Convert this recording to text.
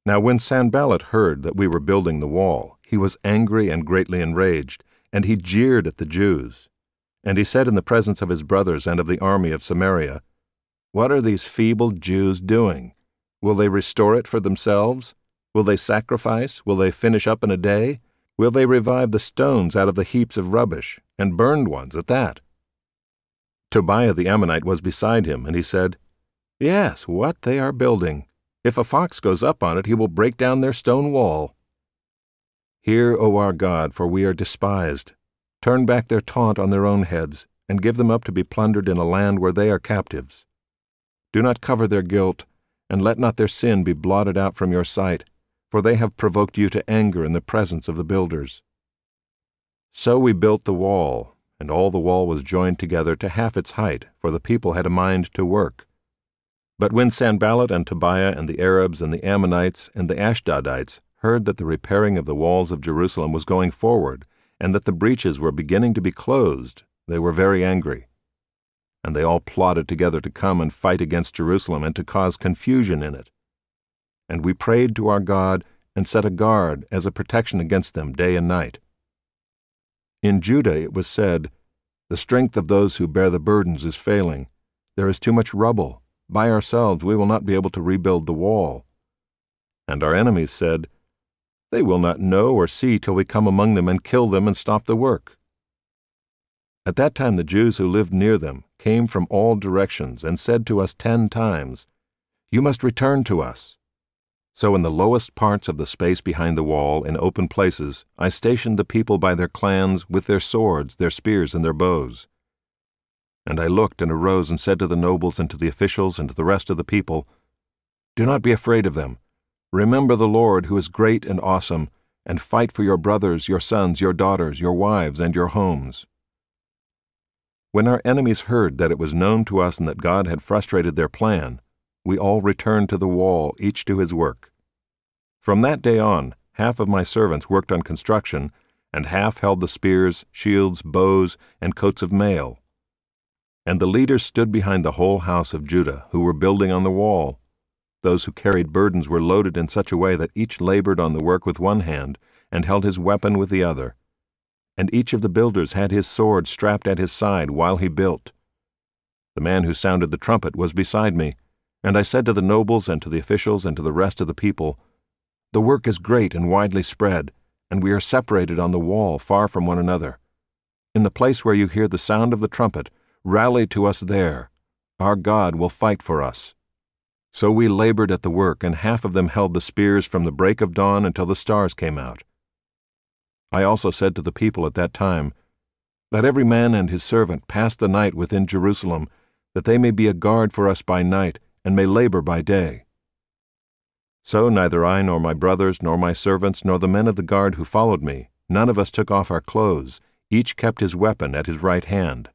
Now when Sanballat heard that we were building the wall, he was angry and greatly enraged, and he jeered at the Jews. And he said in the presence of his brothers and of the army of Samaria, "What are these feeble Jews doing? Will they restore it for themselves? Will they sacrifice? Will they finish up in a day? Will they revive the stones out of the heaps of rubbish, and burned ones at that?" Tobiah the Ammonite was beside him, and he said, "Yes, what they are building! If a fox goes up on it, he will break down their stone wall." Hear, O our God, for we are despised. Turn back their taunt on their own heads, and give them up to be plundered in a land where they are captives. Do not cover their guilt, and let not their sin be blotted out from your sight, for they have provoked you to anger in the presence of the builders. So we built the wall, and all the wall was joined together to half its height, for the people had a mind to work. But when Sanballat and Tobiah and the Arabs and the Ammonites and the Ashdodites heard that the repairing of the walls of Jerusalem was going forward, and that the breaches were beginning to be closed, they were very angry. And they all plotted together to come and fight against Jerusalem and to cause confusion in it. And we prayed to our God and set a guard as a protection against them day and night. In Judah it was said, "The strength of those who bear the burdens is failing. There is too much rubble. By ourselves we will not be able to rebuild the wall." And our enemies said, "They will not know or see till we come among them and kill them and stop the work." At that time the Jews who lived near them came from all directions and said to us 10 times, "You must return to us." So in the lowest parts of the space behind the wall, in open places, I stationed the people by their clans with their swords, their spears, and their bows. And I looked and arose and said to the nobles and to the officials and to the rest of the people, "Do not be afraid of them. Remember the Lord, who is great and awesome, and fight for your brothers, your sons, your daughters, your wives, and your homes." When our enemies heard that it was known to us and that God had frustrated their plan, we all returned to the wall, each to his work. From that day on, half of my servants worked on construction, and half held the spears, shields, bows, and coats of mail. And the leaders stood behind the whole house of Judah, who were building on the wall. Those who carried burdens were loaded in such a way that each labored on the work with one hand, and held his weapon with the other. And each of the builders had his sword strapped at his side while he built. The man who sounded the trumpet was beside me, and I said to the nobles and to the officials and to the rest of the people, "The work is great and widely spread, and we are separated on the wall far from one another. In the place where you hear the sound of the trumpet, rally to us there. Our God will fight for us." So we labored at the work, and half of them held the spears from the break of dawn until the stars came out. I also said to the people at that time, "Let every man and his servant pass the night within Jerusalem, that they may be a guard for us by night, and may labor by day." So neither I nor my brothers nor my servants nor the men of the guard who followed me, none of us took off our clothes, each kept his weapon at his right hand.